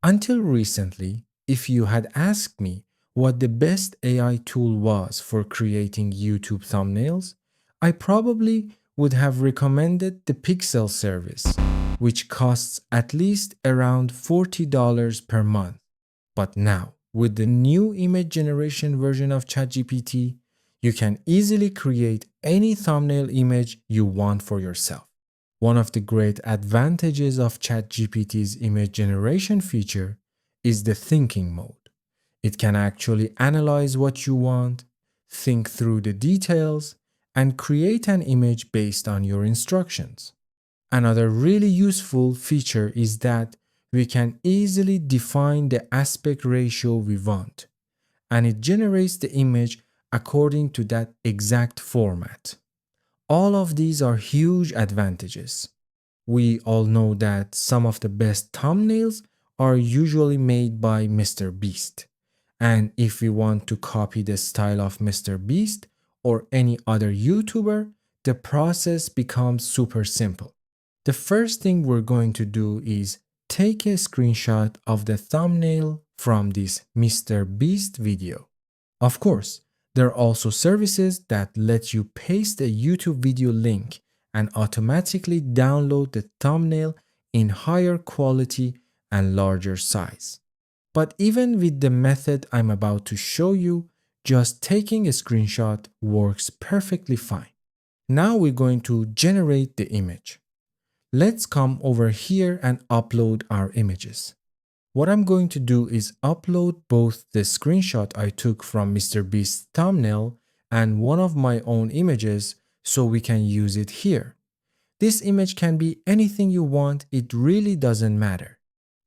Until recently, if you had asked me what the best AI tool was for creating YouTube thumbnails, I probably would have recommended the Pixel service, which costs at least around $40 per month. But now, with the new image generation version of ChatGPT, you can easily create any thumbnail image you want for yourself. One of the great advantages of ChatGPT's image generation feature is the thinking mode. It can actually analyze what you want, think through the details, and create an image based on your instructions. Another really useful feature is that we can easily define the aspect ratio we want, and it generates the image according to that exact format. All of these are huge advantages. We all know that some of the best thumbnails are usually made by Mr. Beast. And if we want to copy the style of Mr. Beast or any other YouTuber, the process becomes super simple. The first thing we're going to do is take a screenshot of the thumbnail from this Mr. Beast video. Of course, there are also services that let you paste a YouTube video link and automatically download the thumbnail in higher quality and larger size. But even with the method I'm about to show you, just taking a screenshot works perfectly fine. Now we're going to generate the image. Let's come over here and upload our images. What I'm going to do is upload both the screenshot I took from Mr. Beast's thumbnail and one of my own images so we can use it here. This image can be anything you want, it really doesn't matter.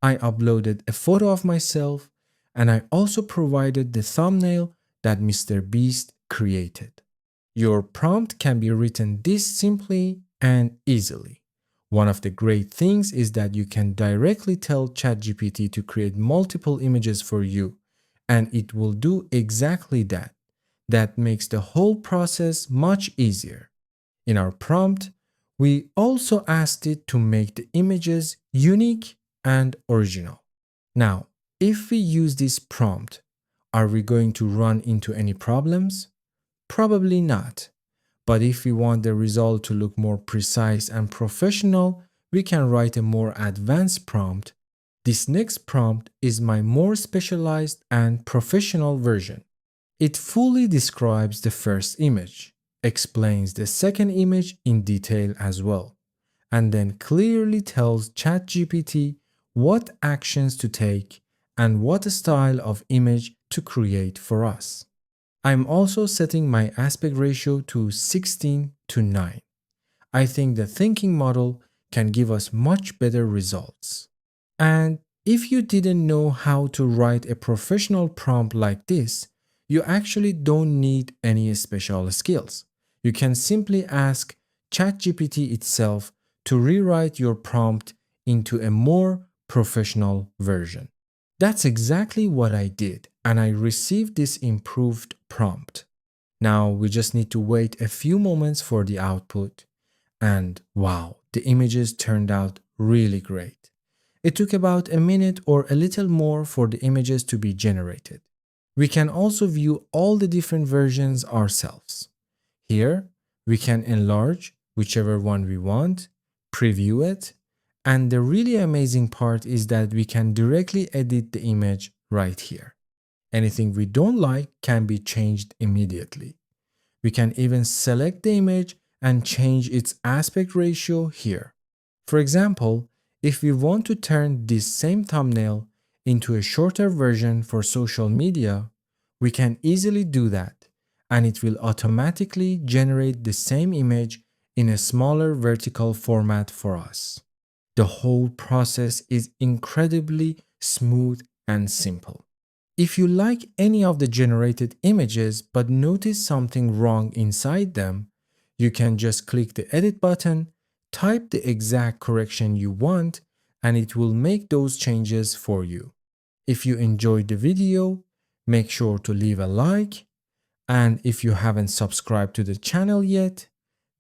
I uploaded a photo of myself and I also provided the thumbnail that Mr. Beast created. Your prompt can be written this simply and easily. One of the great things is that you can directly tell ChatGPT to create multiple images for you, and it will do exactly that. That makes the whole process much easier. In our prompt, we also asked it to make the images unique and original. Now, if we use this prompt, are we going to run into any problems? Probably not. But if we want the result to look more precise and professional, we can write a more advanced prompt. This next prompt is my more specialized and professional version. It fully describes the first image, explains the second image in detail as well, and then clearly tells ChatGPT what actions to take and what style of image to create for us. I'm also setting my aspect ratio to 16:9. I think the thinking model can give us much better results. And if you didn't know how to write a professional prompt like this, you actually don't need any special skills. You can simply ask ChatGPT itself to rewrite your prompt into a more professional version. That's exactly what I did, and I received this improved prompt. Now we just need to wait a few moments for the output. And wow, the images turned out really great. It took about a minute or a little more for the images to be generated. We can also view all the different versions ourselves. Here, we can enlarge whichever one we want, preview it, and the really amazing part is that we can directly edit the image right here. Anything we don't like can be changed immediately. We can even select the image and change its aspect ratio here. For example, if we want to turn this same thumbnail into a shorter version for social media, we can easily do that, and it will automatically generate the same image in a smaller vertical format for us. The whole process is incredibly smooth and simple. If you like any of the generated images but notice something wrong inside them, you can just click the edit button, type the exact correction you want, and it will make those changes for you. If you enjoyed the video, make sure to leave a like, and if you haven't subscribed to the channel yet,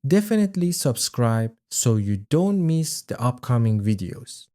definitely subscribe so you don't miss the upcoming videos.